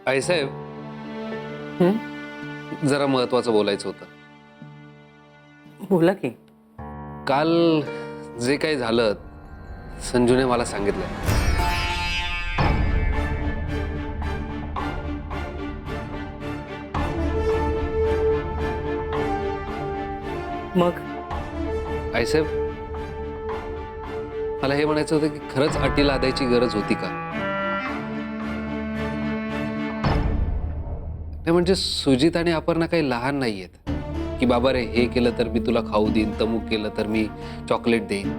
आईसाहेब, जरा महत्वाचं बोलायचं होतं. बोला की. काल जे काही झालं संजूने मला सांगितलं. मग आईसाहेब, मला हे म्हणायचं होतं की खरंच अटी लादायची गरज होती का? नाही म्हणजे सुजित आणि अपर्णा काही लहान नाहीयेत की बाबा रे हे केलं तर मी तुला खाऊ देईन, तमुक केलं तर मी चॉकलेट देईन.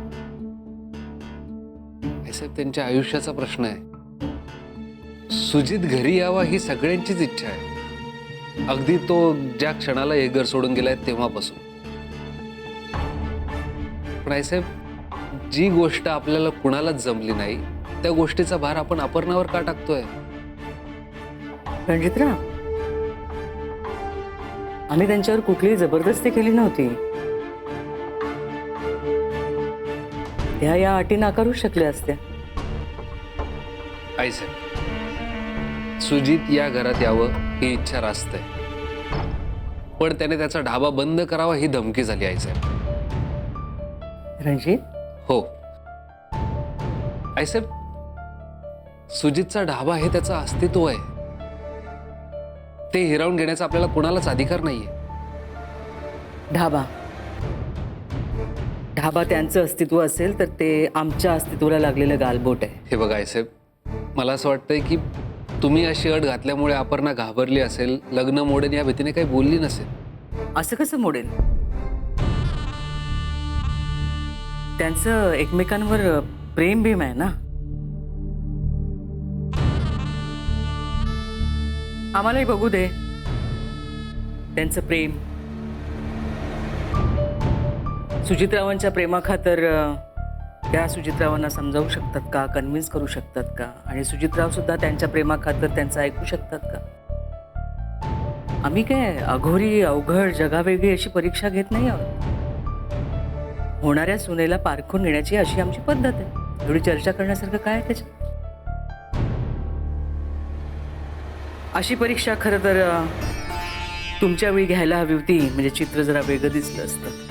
आईसाहेब, त्यांच्या आयुष्याचा प्रश्न आहे. सुजित घरी यावा ही सगळ्यांचीच इच्छा आहे, अगदी तो ज्या क्षणाला हे घर सोडून गेलाय तेव्हापासून. पण आईसाहेब, जी गोष्ट आपल्याला कुणालाच जमली नाही त्या गोष्टीचा भार आपण अपर्णावर का टाकतोय? रणजितराव, आम्ही त्यांच्यावर कुठलीही जबरदस्ती केली नव्हती. त्या या अटी नाकारू शकल्या असत्या. आईसाहेब, सुजित या घरात यावं ही इच्छा रास्त आहे, पण त्याने त्याचा ढाबा बंद करावा ही धमकी झाली. आईसाहेब, रणजित, हो आईसाहेब, सुजितचा ढाबा हे त्याचं अस्तित्व आहे. ते हिरावून घेण्याचा आपल्याला कुणालाच अधिकार नाहीये. ढाबा ढाबा त्यांचं अस्तित्व असेल तर ते आमच्या अस्तित्वाला लागलेलं गालबोट आहे. हे बघा आईसाहेब, मला असं वाटतंय की तुम्ही अशी अट घातल्यामुळे अपर्णा घाबरली असेल, लग्न मोडेन या भीतीने काही बोलली नसेल. असं कसं मोडेल? त्यांचं एकमेकांवर प्रेम भीम आहे ना. आम्हालाही बघू दे त्यांचं प्रेम. सुजितरावांच्या प्रेमाखातर त्या सुजितरावांना समजावू शकतात का, कन्व्हिन्स करू शकतात का? आणि सुजितराव सुद्धा त्यांच्या प्रेमाखातर त्यांचं ऐकू शकतात का? आम्ही काय अघोरी अवघड जगावेगळी अशी परीक्षा घेत नाही आहोत. होणाऱ्या सुनेला पारखून नेण्याची अशी आमची पद्धत आहे. एवढी चर्चा करण्यासारखं काय आहे त्याच्यात? अशी परीक्षा खरं तर तुमच्या वेळी घ्यायला हवी होती, म्हणजे चित्र जरा वेगळं दिसलं असतं.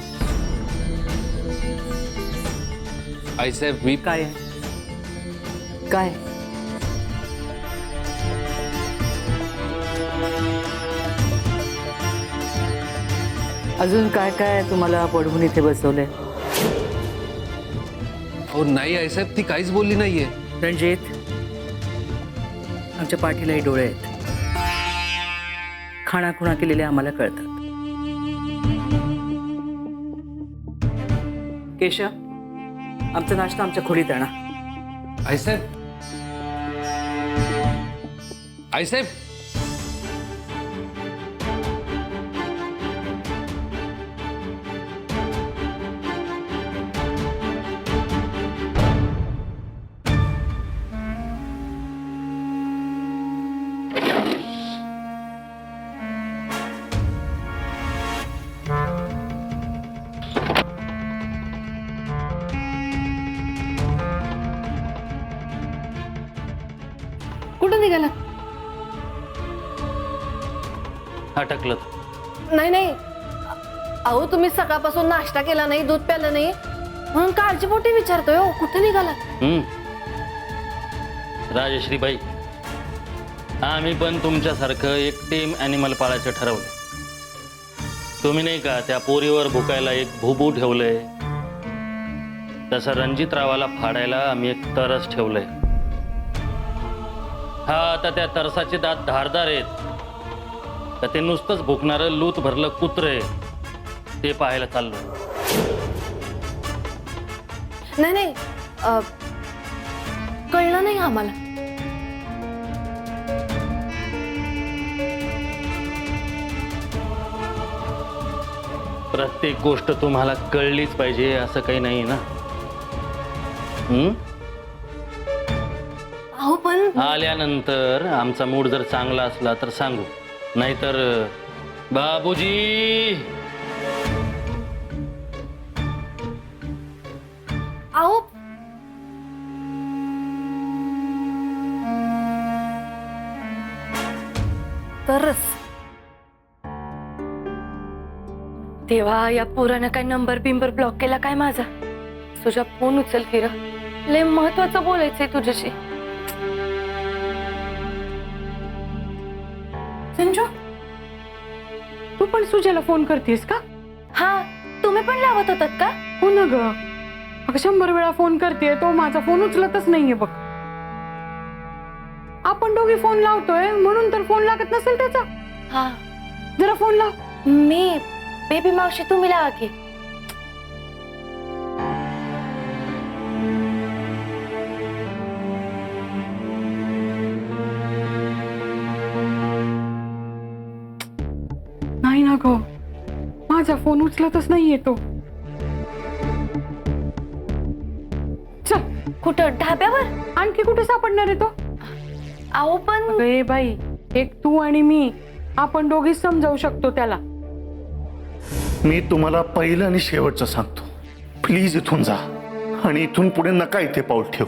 आईसाहेब, मी काय काय अजून काय काय तुम्हाला पडवून इथे बसवलंय? हो नाही आईसाहेब, ती काहीच बोलली नाहीये. रणजित, आमच्या पाठीलाही डोळे आहेत. खाणाखुणा केलेले आम्हाला कळतात. केशव, आमचा नाश्ता आमच्या खोलीत आणा. आईसाहेब, आईसाहेब, कुठं निघाला? अटकलं. नाही नाही, अहो तुम्ही सकाळपासून नाश्ता केला नाही, दूध प्यालं नाही म्हणून काळजीपोटी विचारतोय. हो, कुठे निघाला? राजश्रीबाई, आम्ही पण तुमच्यासारखं एक टीम ॲनिमल पाळायचं ठरवलं. तुम्ही नाही का त्या पोरीवर भुकायला एक भुबू ठेवलंय, तसं रणजितरावाला फाडायला आम्ही एक तरस ठेवलंय. हा, आता त्या तरसाचे दात धारदार आहेत का ते नुसतंच भुकणारं लूत भरलं कुत्र आहे ते पाहायला चाललो. नाही नाही, कळलं नाही आम्हाला. प्रत्येक गोष्ट तुम्हाला कळलीच पाहिजे असं काही नाही ना. अहो पण आल्यानंतर आमचा मूड जर चांगला असला तर सांगू, नाहीतर बाबूजी. अहो तेव्हा या पोरानं काय नंबर बिंबर ब्लॉक केला काय माझा? तुझा फोन उचल की र, लय महत्वाचं बोलायचंय तुझ्याशी. संजू, तू पण सुजाला फोन करतेस का? हा, तुम्ही पण लावत होतात का? हो ना ग, अगं 100 वेळा फोन करते, तो माझा फोन उचलतच नाहीये बघ. आपण दोघी फोन लावतोय म्हणून तर फोन लागत नसेल त्याचा. हा, जरा फोन लाव. मी बेबी मावशी, तुम्ही लावा की. नाही ना ग, माझा फोन उचलतच नाहीये तो. चल, कुठं? ढाब्यावर? आणखी कुठे सापडणार आहे तो? अहो पण अगं ए बाई, एक तू आणि मी, आपण दोघीच समजावू शकतो त्याला. मी तुम्हाला पहिलं आणि शेवटचं सांगतो, प्लीज इथून जा आणि इथून पुढे नका इथे पाऊल ठेव.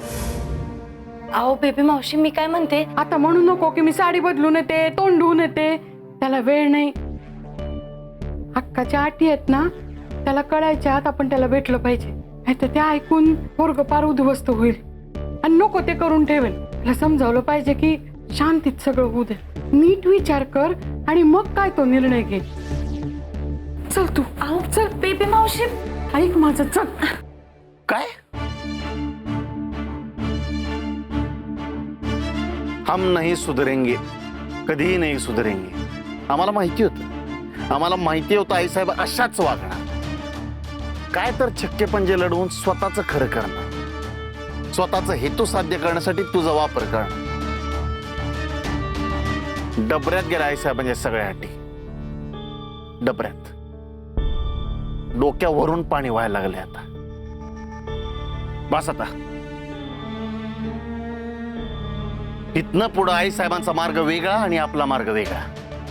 अहो बेबी मावशी, मी काय म्हणते, आता म्हणू नको की मी साडी बदलून येते, तोंड धुवून येते. त्याला वेळ नाही. हक्काच्या अटी आहेत ना, त्याला कळायच्या आत आपण त्याला भेटलं पाहिजे. नाहीतर ते ऐकून पोरगं पार उद्ध्वस्त होईल आणि नको ते करून ठेवेल. त्याला समजावलं पाहिजे की शांतीत सगळं होऊ दे. नीट विचार कर आणि मग काय तो निर्णय घे. चल तू. अहो चल बेबी मावशी. ऐक माझं, चल. काय? हम नहीं सुधरेंगे, कधीही नाही सुधरेंगे. आम्हाला माहिती होतं आईसाहेब अशाच वागणार. काय तर छक्के पंजे लढवून स्वतःच खरं करणार, स्वतःचा हेतू साध्य करण्यासाठी तुझा वापर करणार. डबऱ्यात गेला आईसाहेबांच्या सगळ्या अटी. डबऱ्यात डोक्यावरून पाणी व्हायला लागले. आता बस. आता इथनं पुढं आई साहेबांचा मार्ग वेगळा आणि आपला मार्ग वेगळा.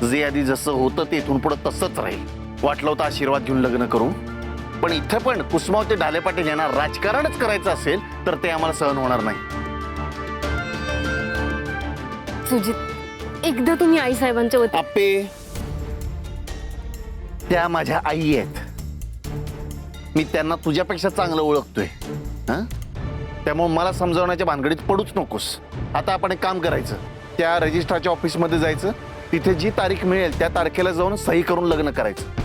जे आधी जसं होतं ते इथून पुढं तसंच राहील. वाटलं होतं आशीर्वाद घेऊन लग्न करू, पण इथं पण कुसुमावती ढाले पाटील यांना राजकारणच करायचं असेल तर ते आम्हाला सहन होणार नाही. सुजित, एकदा तुम्ही आई साहेबांच्या वतीने. आपे, त्या माझ्या आई आहेत. मी त्यांना तुझ्यापेक्षा चांगलं ओळखतोय. त्यामुळे मला समजावण्याच्या भानगडीत पडूच नकोस. आता आपण एक काम करायचं, त्या रजिस्ट्रारच्या ऑफिसमध्ये जायचं, तिथे जी तारीख मिळेल त्या तारखेला जाऊन सही करून लग्न करायचं.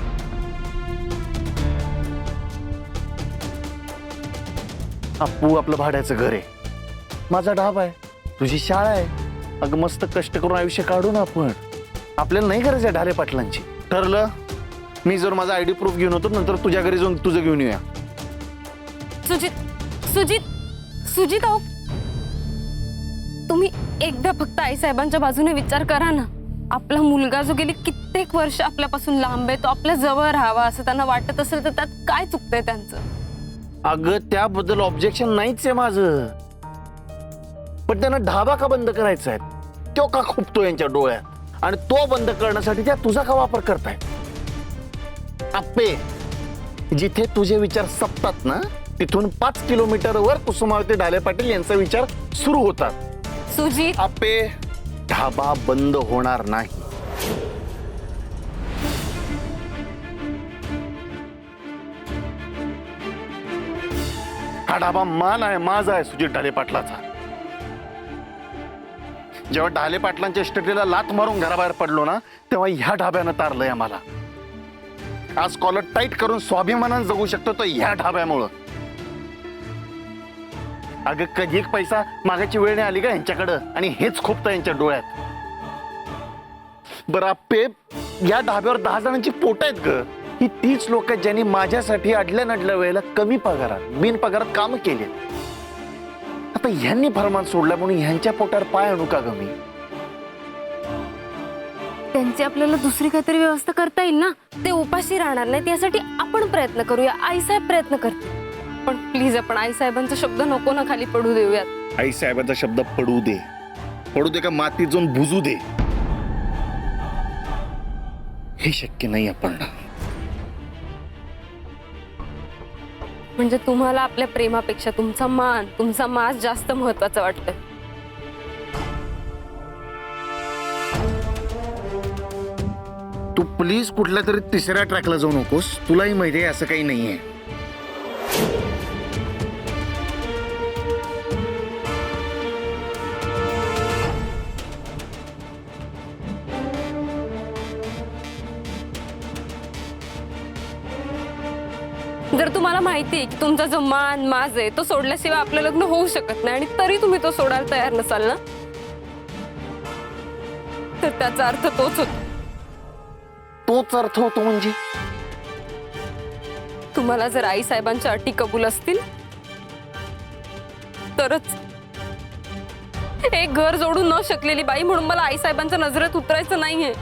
अप्पू आपलं भाड्याचं घर आहे, माझा ढाबा आहे, तुझी शाळा आहे. अगं मस्त कष्ट करून आयुष्य काढू ना आपण. आपल्याला नाही गरज आहे ढाले पाटलांची. ठरलं, मी जर माझा आयडी प्रूफ घेऊन होतो, नंतर तुझ्या घरी जाऊन तुझं घेऊन येऊया. सुजित सुजित सुजित अहो, तुम्ही एकदा फक्त आई साहेबांच्या बाजूने विचार करा ना. आपला मुलगा जो गेली कित्येक वर्ष आपल्यापासून लांब आहे, तो आपल्या जवळ राहावा असं त्यांना वाटत असेल तर त्यात काय चुकतंय त्यांचं? अगं त्याबद्दल ऑब्जेक्शन नाहीच आहे माझं, पण त्यांना ढाबा का बंद करायचा आहे, तो का खुपतो यांच्या डोळ्यात, आणि तो बंद करण्यासाठी त्या तुझा का वापर करतायत? आप्पे, जिथे तुझे विचार संपतात ना, तिथून 5 किलोमीटरवर कुसुमावती ढाले पाटील यांचा विचार सुरू होतात. सुजित आप्पे, ढाबा बंद होणार नाही. हा ढाबा माझा आहे सुजित ढाले पाटलाचा. जेव्हा ढाले पाटलांच्या इस्टेटीला लात मारून घराबाहेर पडलो ना, तेव्हा ह्या ढाब्यानं तारलंय आम्हाला. आज कॉलर टाईट करून स्वाभिमानानं जगू शकतो तो ह्या ढाब्यामुळं. अगं कधी एक पैसा मागायची वेळ नाही आली का यांच्याकडं, आणि हेच खूपतं यांच्या डोळ्यात. बरं आप्पे, या ढाब्यावर 10 जणांची पोट आहेत ग. ही तीच लोक आहेत ज्यांनी माझ्यासाठी अडल्या नडल्या वेळेला कमी पगारात, बिन पगारात काम केले. आता ह्यांनी फरमान सोडला म्हणून ह्यांच्या पोटावर पाय आणू का ग मी? त्यांची आपल्याला दुसरी काहीतरी व्यवस्था करता येईल ना. ते उपाशी राहणार नाही, त्यासाठी आपण प्रयत्न करूया. आई साहेब प्रयत्न करतील, पण प्लीज आपण आई साहेबांचा शब्द नको ना खाली पडू देऊयात. आई साहेबांचा शब्द पडू दे का मातीत जाऊन बुजू दे, हे शक्य नाही आपण. म्हणजे तुम्हाला आपल्या प्रेमापेक्षा तुमचा मान, तुमचा माज जास्त महत्वाचं वाटतं. तू प्लीज कुठल्या तरी तिसऱ्या ट्रॅकला जाऊ नकोस. तुलाही माहिती आहे असं काही नाहीये. जर तुम्हाला माहिती आहे की तुमचा जो मान माज आहे तो सोडल्याशिवाय आपलं लग्न होऊ शकत नाही आणि तरी तुम्ही तो सोडायला तयार नसाल ना, तर त्याचा अर्थ तोच होतो. तोच अर्थ होतो म्हणजे तुम्हाला जर आई साहेबांच्या अटी कबूल असतील तरच. एक घर जोडू न शकलेली बाई म्हणून मला आई साहेबांच्या नजरेत उतरायचं नाहीये.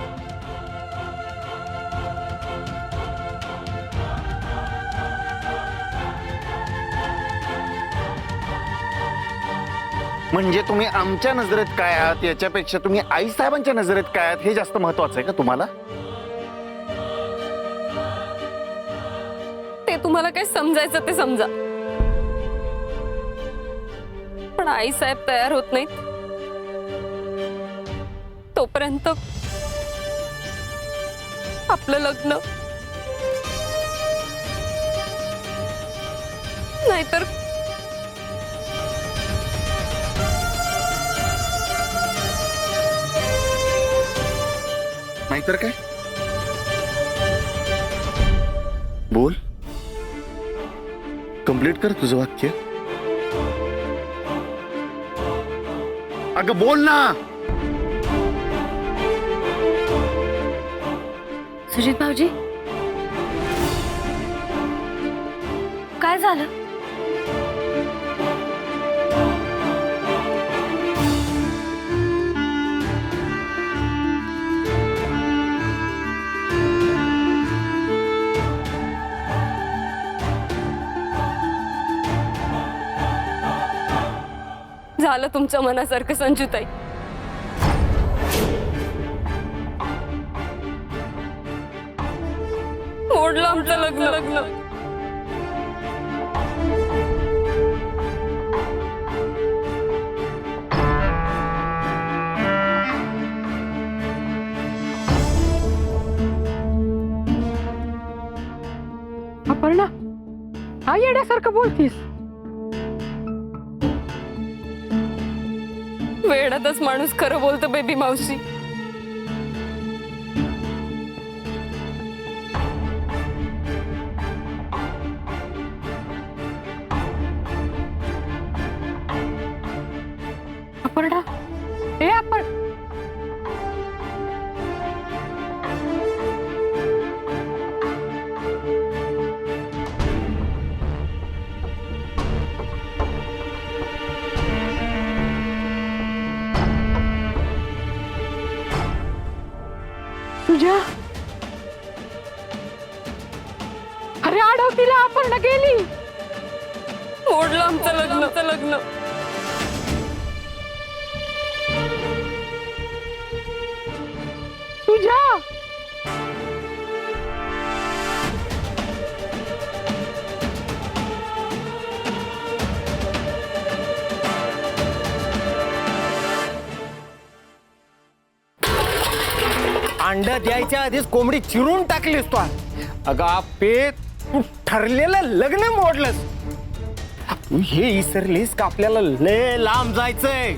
म्हणजे तुम्ही आमच्या नजरेत काय आहात याच्यापेक्षा तुम्ही आई साहेबांच्या नजरेत काय आहात हे जास्त महत्वाचं आहे का तुम्हाला? ते तुम्हाला काय समजायचं ते समजा, पण आई साहेब तयार होत नाहीत तोपर्यंत आपलं लग्न नाहीतर नाहीतर काय? बोल, कंप्लीट कर तुझं वाक्य. अगं बोल ना. सुजित भाऊजी, काय झालं? झालं तुमच्या मनासारखं संजूताई. मोडलं आमचं लग्न. अपर्णा, हा येड्यासारखं बोलतीस? वेळातच माणूस खरं बोलतो बेबी मावशी. अपर्णा, ए आपण तुझ्या अरे आडवतीला अपर्णा गेली. मोडलं आमचं लग्न. तुझ्या अंड द्यायच्या आधीच कोंबडी चिरून टाकलीस तू. अगं आपे, तू ठरलेलं लग्न मोडलंस. तू हे विसरलीस का आपल्याला लय लांब जायचंय.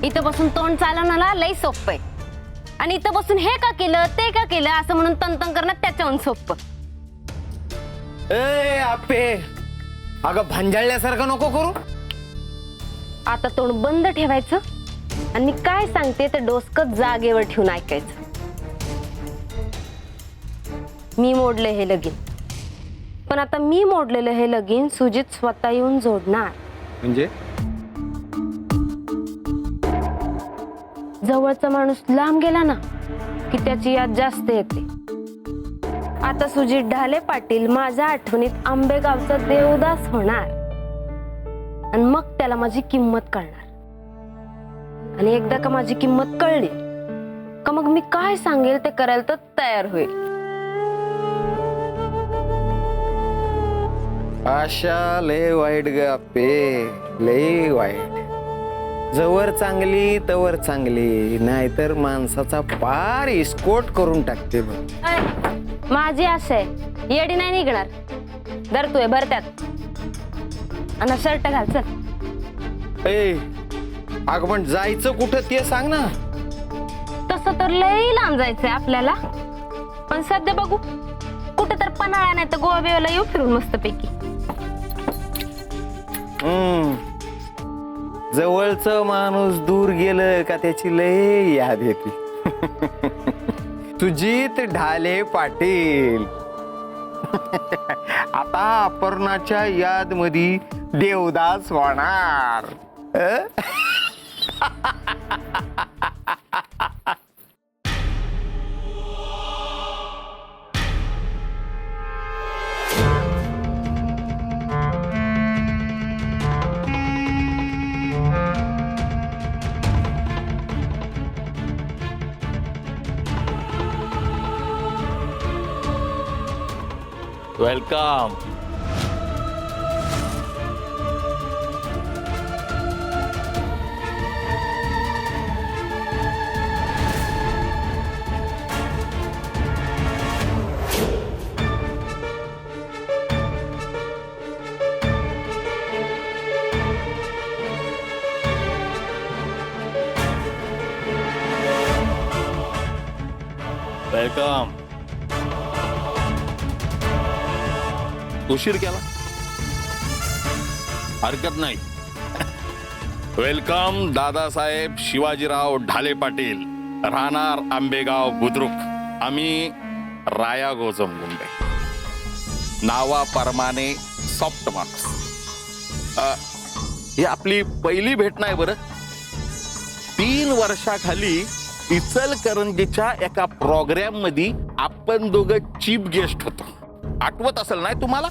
इथं बसून तोंड चालवण्याला लई सोपं आहे आणि इथं बसून हे का केलं ते का केलं असं म्हणून तंतन करणं त्याच्याहून सोपं. ए आपे, अगं भांजाळल्यासारखं नको करू. आता तोंड बंद ठेवायचं आणि मी काय सांगते ते डोसकं जागेवर ठेवून ऐकायचं. मी मोडले हे लगीन, पण आता मी मोडलेलं हे लगीन सुजित स्वतः येऊन जोडणार. म्हणजे जवळचा माणूस लांब गेला ना की त्याची याद जास्त येते. आता सुजित ढाले पाटील माझ्या आठवणीत आंबेगावचा देवदास होणार आणि मग त्याला माझी किंमत कळणार. आणि एकदा का माझी किंमत कळली का मग मी काय सांगेल ते करायला तर तयार होईल. आशा लय वाईट ग आपे, लय वाईट. जवळ चांगली तवर चांगली, नाहीतर माणसाचा पार इस्कोट करून टाकते बघ. माझी आशा आहे येडी नाही निघणार. धरतोय भरत्यात आणि शर्ट घाल चल. ए अगं पण जायचं कुठं ते सांग ना. तसं तर लई लांब जायचंय आपल्याला, पण सध्या बघू कुठे तर पन्हाळा नाही तर गोवा बिवाला येऊ फिरून मस्तपैकी. जवळचं माणूस दूर गेलं का त्याची लय याद येते. सुजित ढाले पाटील. आता अपर्णाच्या याद मध्ये देवदास होणार. वेलकम. वेलकम. उशीर केला हरकत नाही. वेलकम दादासाहेब शिवाजीराव ढाले पाटील, राहणार आंबेगाव बुद्रुक. आम्ही राया गोजम गुंडे, नावाप्रमाणे सॉफ्ट माणूस. ही आपली पहिली भेट नाही बरं. 3 वर्षाखाली इचलकरंजीच्या एका प्रोग्राम मध्ये आपण दोघं चीफ गेस्ट होतो. आठवत असेल नाही तुम्हाला?